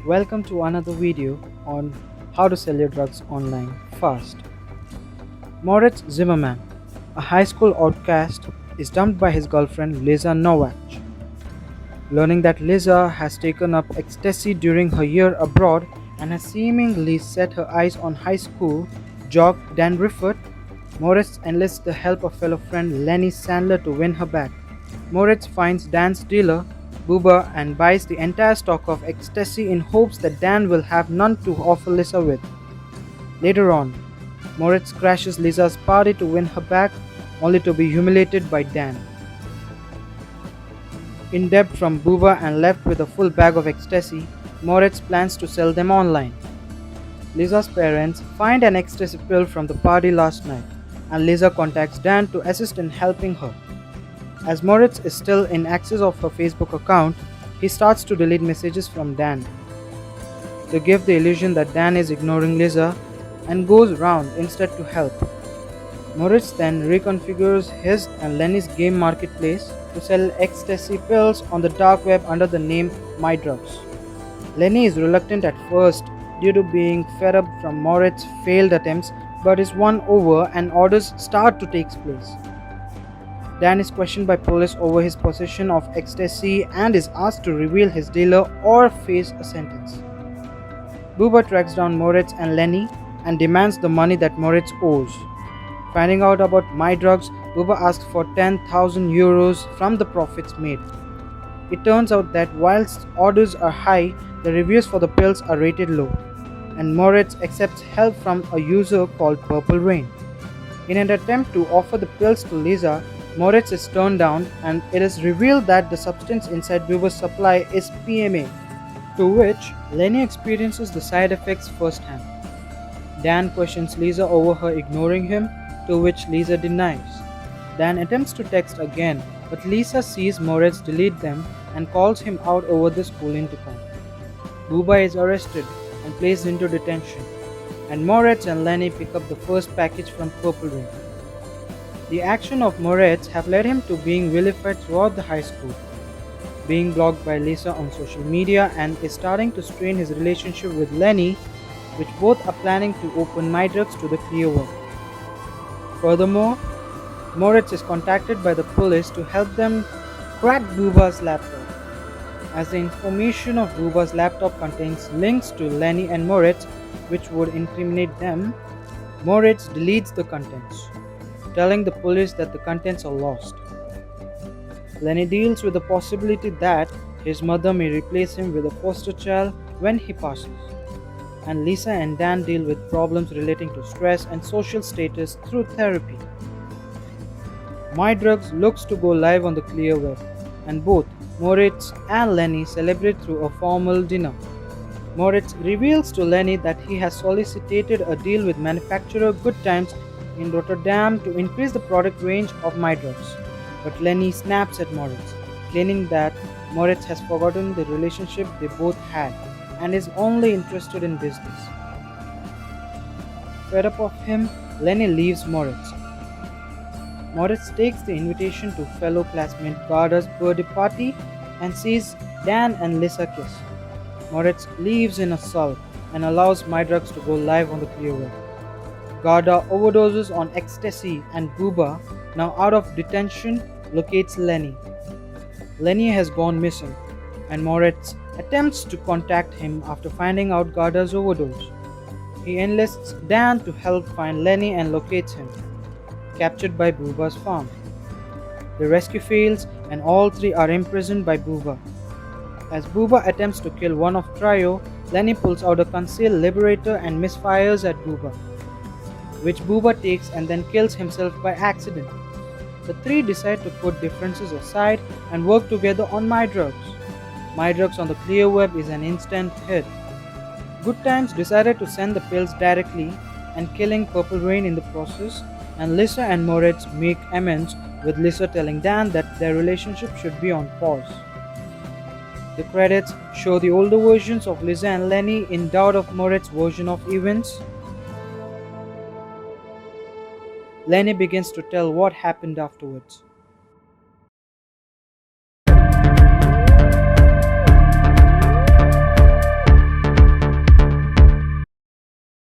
Welcome to another video on how to sell your drugs online fast. Moritz Zimmerman, a high school outcast, is dumped by his girlfriend Lisa Novak. Learning that Lisa has taken up ecstasy during her year abroad and has seemingly set her eyes on high school jock Dan Rifford, Moritz enlists the help of fellow friend Lenny Sandler to win her back. Moritz finds Dan's dealer, Booba, and buys the entire stock of ecstasy in hopes that Dan will have none to offer Lisa with. Later on, Moritz crashes Lisa's party to win her back, only to be humiliated by Dan. In debt from Booba and left with a full bag of ecstasy, Moritz plans to sell them online. Lisa's parents find an ecstasy pill from the party last night, and Lisa contacts Dan to assist in helping her. As Moritz is still in access of her Facebook account, he starts to delete messages from Dan to give the illusion that Dan is ignoring Lisa and goes round instead to help. Moritz then reconfigures his and Lenny's game marketplace to sell ecstasy pills on the dark web under the name MyDrugs. Lenny is reluctant at first due to being fed up from Moritz's failed attempts, but is won over and orders start to take place. Dan is questioned by police over his possession of ecstasy and is asked to reveal his dealer or face a sentence. Booba tracks down Moritz and Lenny and demands the money that Moritz owes. Finding out about MyDrugs, Booba asks for 10,000 euros from the profits made. It turns out that whilst orders are high, the reviews for the pills are rated low, and Moritz accepts help from a user called Purple Rain. In an attempt to offer the pills to Lisa, Moritz is turned down, and it is revealed that the substance inside Booba's supply is PMA, to which Lenny experiences the side effects firsthand. Dan questions Lisa over her ignoring him, to which Lisa denies. Dan attempts to text again, but Lisa sees Moritz delete them and calls him out over the school intercom. Booba is arrested and placed into detention, and Moritz and Lenny pick up the first package from Purple Rain. The action of Moritz have led him to being vilified throughout the high school, being blocked by Lisa on social media, and is starting to strain his relationship with Lenny, which both are planning to open MyDrugs to the clear world. Furthermore, Moritz is contacted by the police to help them crack Booba's laptop. As the information of Booba's laptop contains links to Lenny and Moritz which would incriminate them, Moritz deletes the contents, telling the police that the contents are lost. Lenny deals with the possibility that his mother may replace him with a foster child when he passes, and Lisa and Dan deal with problems relating to stress and social status through therapy. MyDrugs looks to go live on the clear web, and both Moritz and Lenny celebrate through a formal dinner. Moritz reveals to Lenny that he has solicited a deal with manufacturer Good Times in Rotterdam to increase the product range of MyDrugs, but Lenny snaps at Moritz, claiming that Moritz has forgotten the relationship they both had and is only interested in business. Fed up of him, Lenny leaves Moritz. Moritz takes the invitation to fellow classmate Garda's birthday party and sees Dan and Lisa kiss. Moritz leaves in a sulk and allows MyDrugs to go live on the clear web. Garda overdoses on ecstasy, and Booba, now out of detention, locates Lenny. Lenny has gone missing, and Moritz attempts to contact him after finding out Garda's overdose. He enlists Dan to help find Lenny and locates him, captured by Booba's farm. The rescue fails, and all three are imprisoned by Booba. As Booba attempts to kill one of trio, Lenny pulls out a concealed liberator and misfires at Booba, which Booba takes and then kills himself by accident. The three decide to put differences aside and work together on MyDrugs. MyDrugs on the clear web is an instant hit. Good Times decided to send the pills directly and killing Purple Rain in the process, and Lisa and Moritz make amends, with Lisa telling Dan that their relationship should be on pause. The credits show the older versions of Lisa and Lenny in doubt of Moritz's version of events. Lenny begins to tell what happened afterwards.